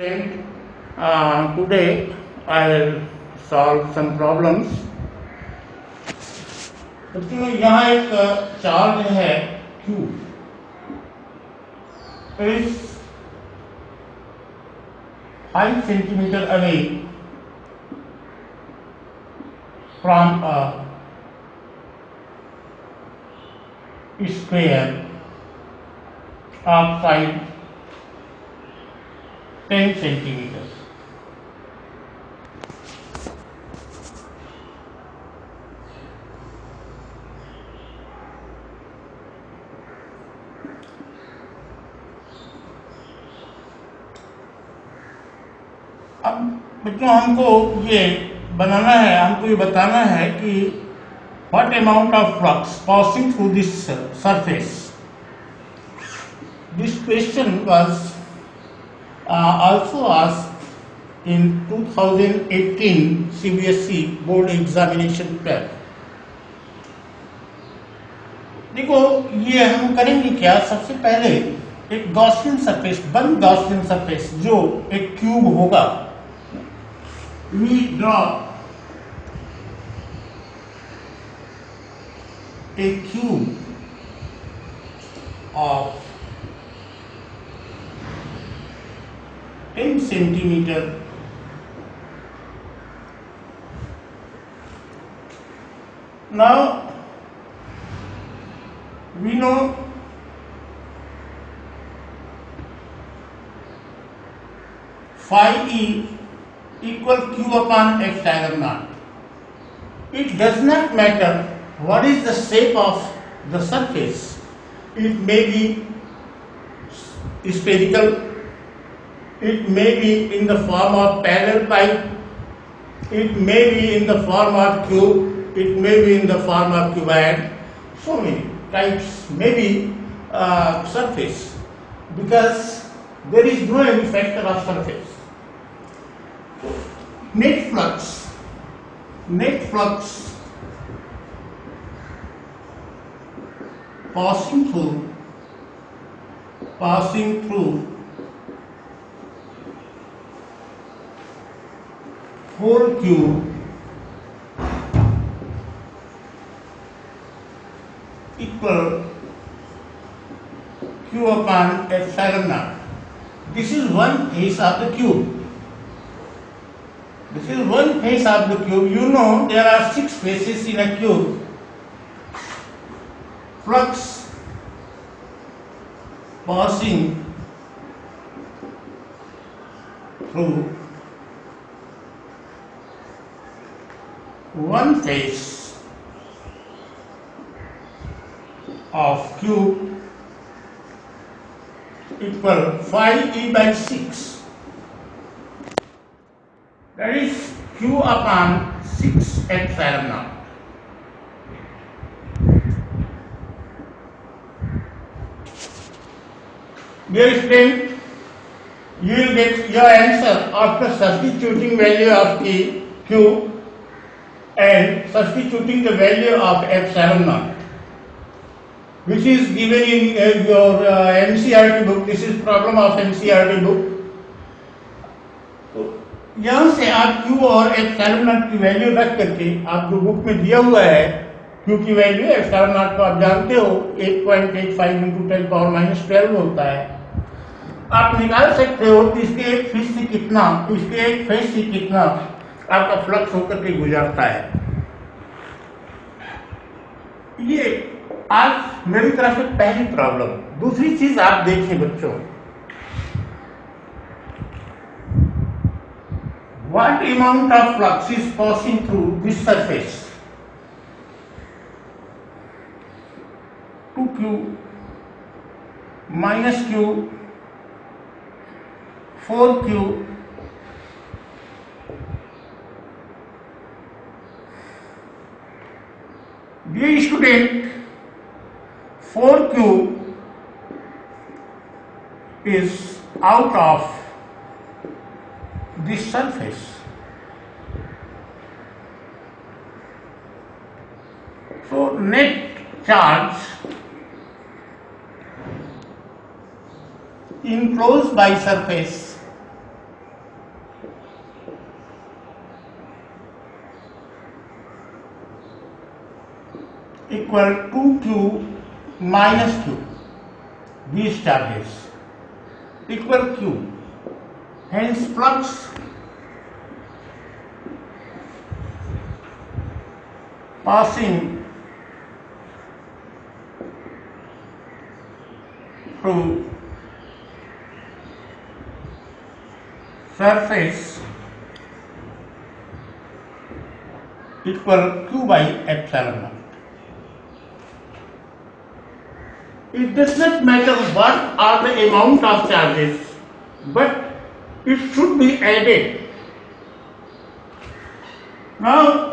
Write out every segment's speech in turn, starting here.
And today I'll solve some problems. बच्चों यहाँ एक चार्ज है Q is 5 centimeter away from a square of side 10 centimeters. अब बच्चों हमको ये बनाना है, हमको ये बताना है कि what amount of flux passing through this surface. This question was also asked in 2018 CBSE board examination paper. देखो ये हम करेंगे क्या, सबसे पहले एक गॉसियन सरफेस, बंद गॉसियन सरफेस जो एक क्यूब होगा, we draw a cube of 10 centimeter now we know phi E equal Q upon epsilon naught. It does not matter what is the shape of the surface. It may be spherical, it may be in the form of parallel pipe, it may be in the form of cube, it may be in the form of cuboid. So many types may be surface, because there is no any factor of surface. Net flux passing through whole cube equal Q upon epsilon naught. This is one face of the cube. This is one face of the cube. You know there are 6 faces in a cube. Flux passing through one face of cube equal phi E by 6. That is Q upon 6 epsilon naught. Dear student, you will get your answer after substituting value of the Q and substituting the value of epsilon naught, which is given in your NCERT book. This is problem of NCERT book. यहाँ से आप Q और epsilon not की value रख करके, आपको book में दिया हुआ है Q की वैल्यू, एप्सिलॉन नॉट को आप जानते हो 8.85 इंटू 10 पावर माइनस 12 होता है। आप निकाल सकते हो कि इसके एक फेस से कितना, इसके एक फेस से कितना आपका फ्लक्स होकर के गुजरता है। ये आज मेरी तरफ से पहली प्रॉब्लम। दूसरी चीज आप देखिए बच्चों, what amount of flux is passing through this surface? 2Q minus Q 4Q dear student, 4Q is out of this surface. So net charge enclosed by surface equal 2q minus q. These charges equal q. Hence flux passing through surface equal q by epsilon naught. It does not matter what are the amount of charges, but it should be added. Now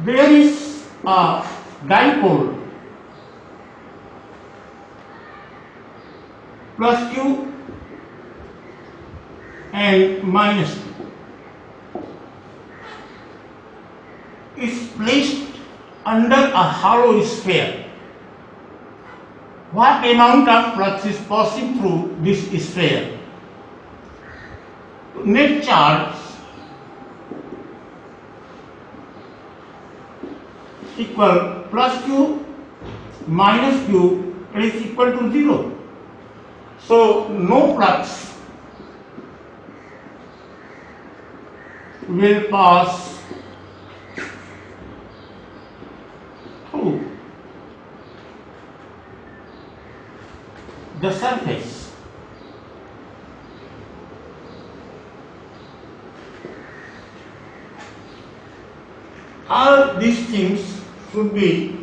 there is a dipole plus q and minus q is placed under a hollow sphere. What amount of flux is passing through this sphere? Net charge equal plus q minus q is equal to 0. So no flux will pass through the surface. All these things should be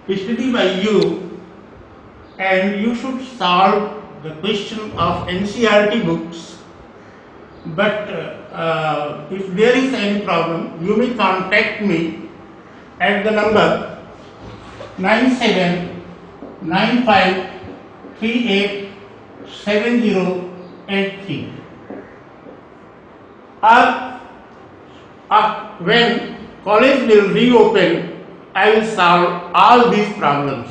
studied by you, and you should solve the question of NCERT books. But if there is any problem, you may contact me at the number 9795387083. When college will reopen, I will solve all these problems.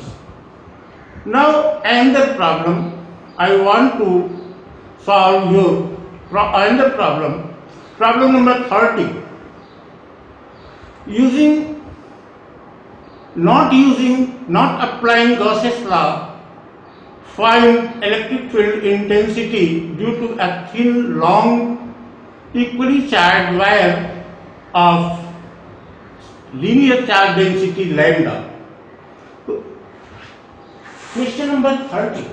Now another problem I want to solve another problem. Problem number 30. Not applying Gauss's law, find electric field intensity due to a thin, long, equally charged wire of linear charge density lambda. Question number 30.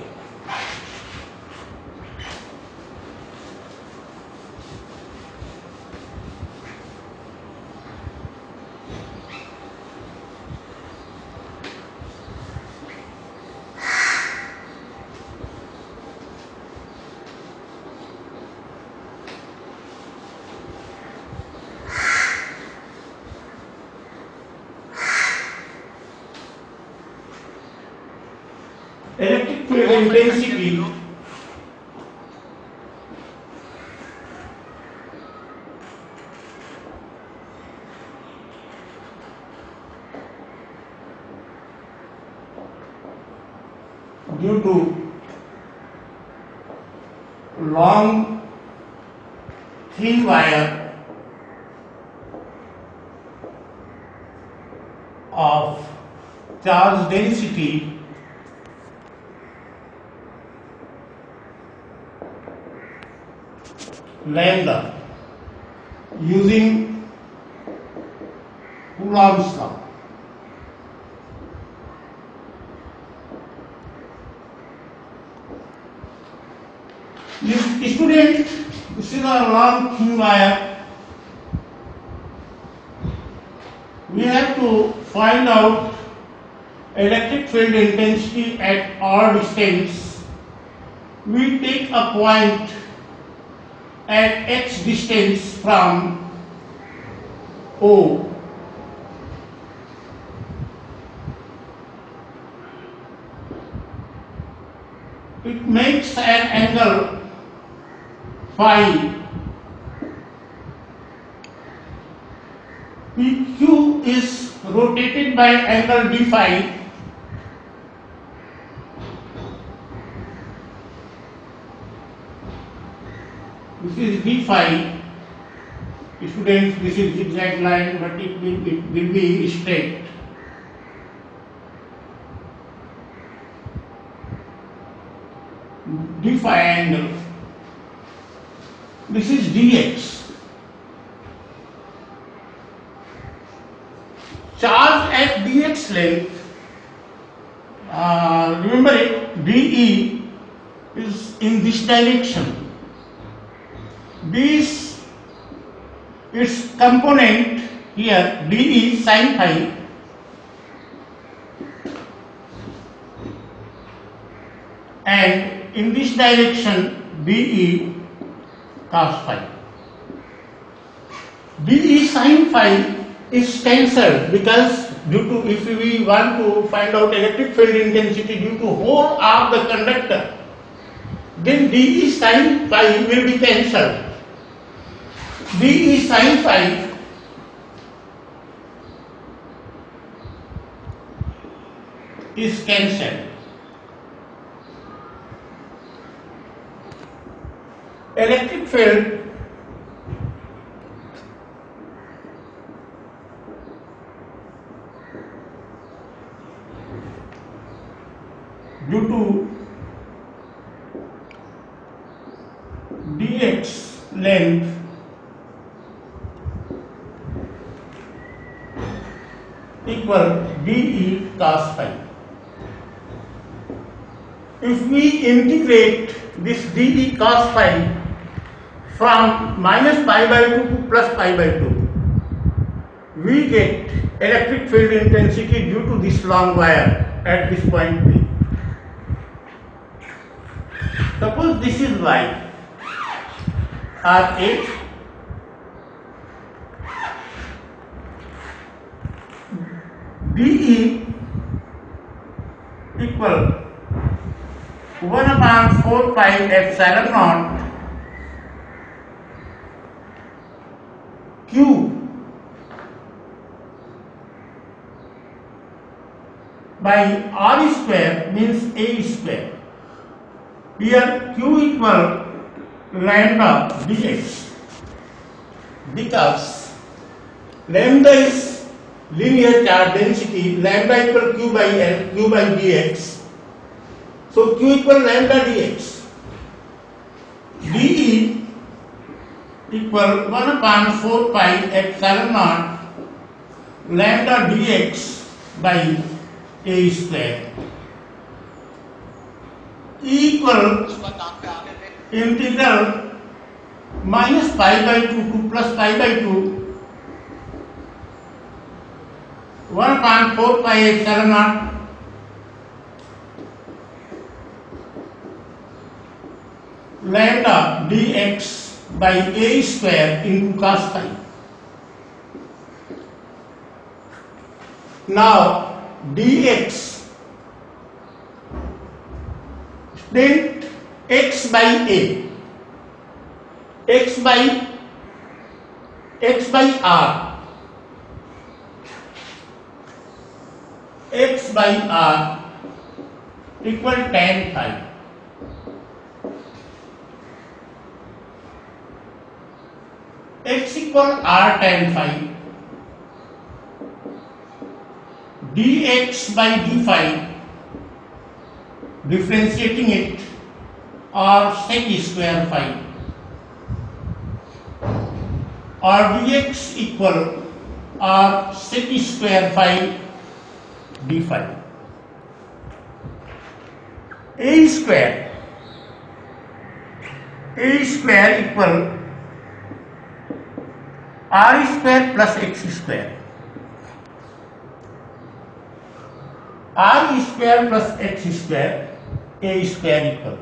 Electric field intensity due to long thin wire of charge density lambda using Coulomb's law. Student, this is a long thin wire. We have to find out electric field intensity at all distance. We take a point at x distance from O. It makes an angle phi. PQ is rotated by angle d phi. This is d phi. Students, this is zigzag line, but it will be straight. d phi angle. This is dx. Charge at dx length, remember it, dE is in this direction. This its component here, dE sin phi, and in this direction dE cos phi. dE sin phi is cancelled because due to, if we want to find out electric field intensity due to whole of the conductor, then dE sin phi will be cancelled. dE sin phi is cancelled. Electric field due to dx length equal dE cos phi. If we integrate this dE cos phi from minus pi by 2 to plus pi by 2, we get electric field intensity due to this long wire at this point P. Suppose this is Y, R8, dE equal 1/4 pi epsilon naught Q by R square means A square. Here Q equal lambda dx, because lambda is linear charge density, lambda equal Q by L, Q by dx. So Q equal lambda dx. dE equal 1/4 pi epsilon naught lambda dx by A square equal integral minus pi by 2 to plus pi by 2 1/4 pi epsilon naught lambda dx by A square into cos phi. Now dx, then x by A, x by R, x by R equal tan phi. X equal R tan phi, dx by d phi, differentiating it, or sec square phi, or dx equal or sec square phi d phi. A square equal R square plus x square. R square plus x square, A square equal.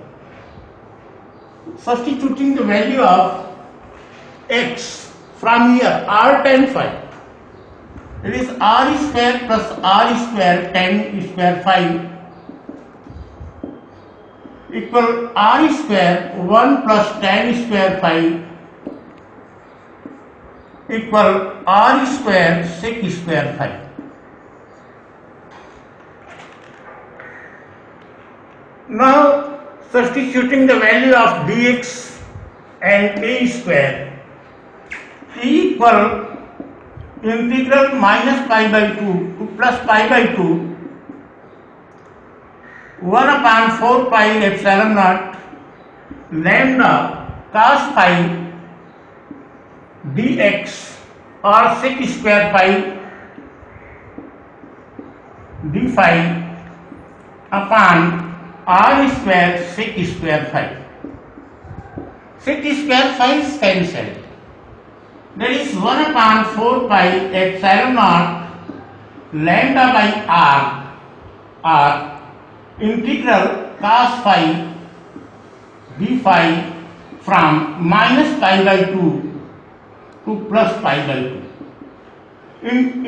Substituting the value of x from here, R tan phi, it is R square plus R square tan square phi equal R square 1 plus tan square phi equal R square sec square phi. Now substituting the value of dx and A square equal integral minus pi by 2 to plus pi by 2 1/4 pi epsilon naught lambda cos phi dx और sec square phi d phi upon r square sec square phi. Sec square phi is cancelled. That is 1 upon 4 pi epsilon naught lambda by r integral cos phi d phi from minus pi by 2 to plus pi by 2.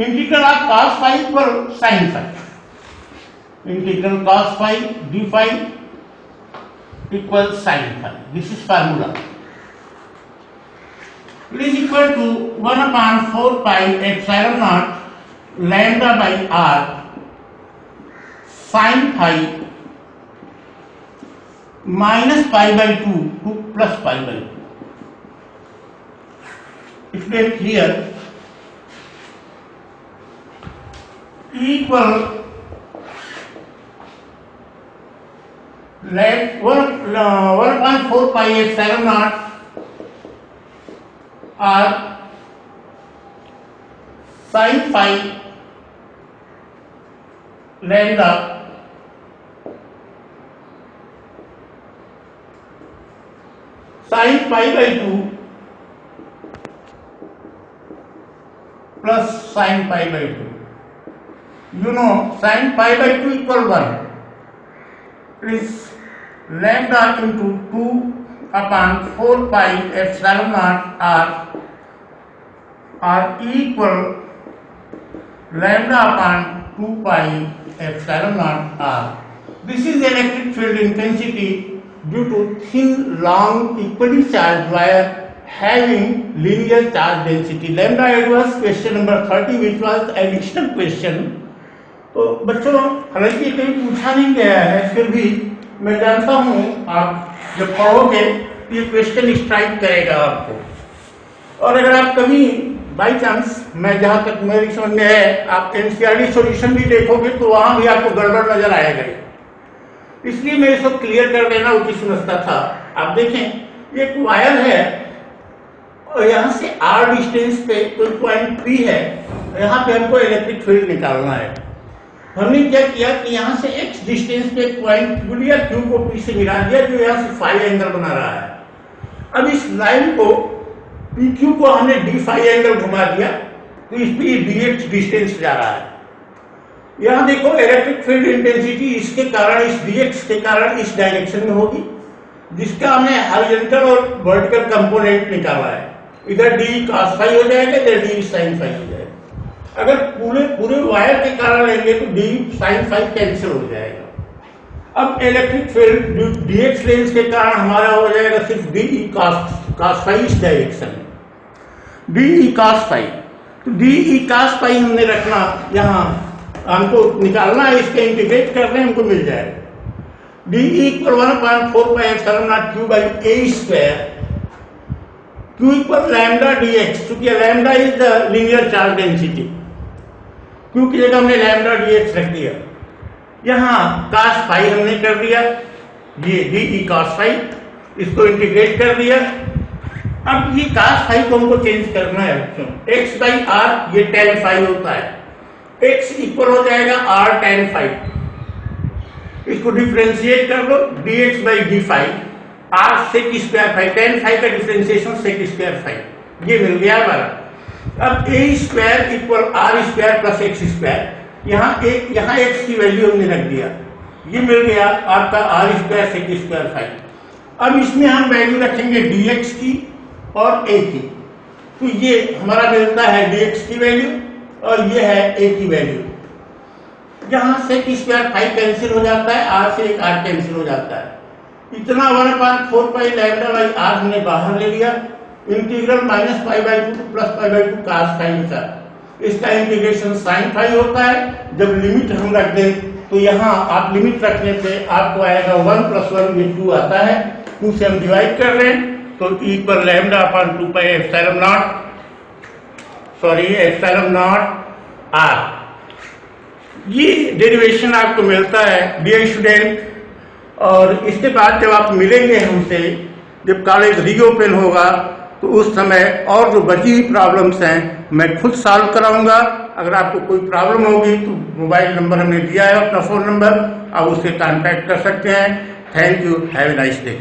Integral of cos phi equal sin phi. Integral cos phi d phi equals sin phi. This is formula. It is equal to 1 upon 4 pi epsilon naught lambda by r sin phi minus pi by 2 to plus pi by 2. Explain here. Equal 1/4 pi epsilon naught r sin phi lambda sin pi by 2 plus sin pi by 2. You know sin pi by 2 equal 1. It is lambda into 2 upon 4 pi epsilon naught r equal lambda upon 2 pi epsilon naught r. This is electric field intensity due to thin, long, equally charged wire having linear charge density. Lambda it was question number 30, which was additional question. तो बच्चों हालांकि कहीं पूछा नहीं गया है, फिर भी मैं जानता हूँ आप जब पढ़ोगे ये क्वेश्चन स्ट्राइक करेगा आपको. और अगर आप कभी बाई चांस, मैं जहाँ तक मेरी समझ में है, आप एनसीईआरटी सॉल्यूशन भी देखोगे तो वहां भी आपको गड़बड़ नजर आएगा. इसलिए मैं इसको क्लियर कर देना उचित समझता था. आप देखें ये एक वायर है और यहाँ से r डिस्टेंस पे कोई पॉइंट P है, यहाँ पे हमको इलेक्ट्रिक फील्ड निकालना है. हमने क्या किया कि यहाँ से x डिस्टेंस पे एक पॉइंट Q लिया, Q को P से मिला दिया जो यहाँ से फाई एंगल बना रहा है. अब इस लाइन को PQ को हमने d फाई एंगल घुमा दिया तो इस पे dx डिस्टेंस जा रहा है. यहाँ देखो इलेक्ट्रिक फील्ड इंटेंसिटी इसके कारण, इस dx के कारण इस डायरेक्शन में होगी, जिसका हमने हॉरिजॉन्टल और वर्टिकल कंपोनेंट निकाला है. इधर d cos फाई हो जाएगा, इधर d sin फाई हो जाएगा. अगर पूरे वायर के कारण लेंगे तो d sin फाई कैंसिल हो जाएगा. अब इलेक्ट्रिक फील्ड dx लेंस के कारण हमारा हो जाएगा सिर्फ d cos फाई इस डायरेक्शन में, d cos फाई. तो d cos फाई हमने रखना, यहाँ हमको निकालना है, इसके इंटीग्रेट कर रहे हैं, हमको मिल जाएगा d equal 1/4 pi epsilon naught q by a square q equal lambda dx. चूंकि lambda is the linear charge density, q की जगह हमने लैम्डा dx रख दिया. यहाँ cos फाई हमने कर दिया, ये d cos फाई, इसको इंटीग्रेट कर दिया. अब ये cos फाई को हमको चेंज करना है बच्चों. x by r ये tan फाई होता है, x इक्वल हो जाएगा r tan फाई. इसको डिफरेंशिएट कर लो, dx by d phi r sec square phi, tan phi का डिफरेंशिएशन sec स्क्वायर फाई, ये मिल गया हमारा. अब a square equal r square plus x square, यहाँ x की वैल्यू हमने रख दिया, ये मिल गया आपका r square sec square phi. अब इसमें हम वैल्यू रखेंगे dx की और a की, तो ये हमारा मिलता है dx की वैल्यू और ये है a की वैल्यू. यहाँ sec स्क्वायर फाई कैंसिल हो जाता है, r से एक r कैंसिल हो जाता है. इतना 1/4 पाई लैम्डा बाई r हमने बाहर ले लिया. Integral minus pi by 2 two plus pi by 2 cos phi था. इसका इंटीग्रेशन sin फाई होता है. जब लिमिट हम रख दें तो यहाँ आप लिमिट रखने से आपको आएगा 1 + 1 ये 2 आता है. 2 से हम डिवाइड कर रहे हैं तो equal lambda upon 2 pi epsilon not r. ये डेरिवेशन आपको मिलता है डियर स्टूडेंट. और इसके बाद जब आप मिलेंगे हमसे जब कॉलेज रीओपन होगा तो उस समय और जो बची हुई प्रॉब्लम्स हैं मैं खुद सॉल्व कराऊंगा। अगर आपको कोई प्रॉब्लम होगी तो मोबाइल नंबर हमने दिया है, अपना फ़ोन नंबर, आप उससे कॉन्टैक्ट कर सकते हैं। Thank you, have a nice day.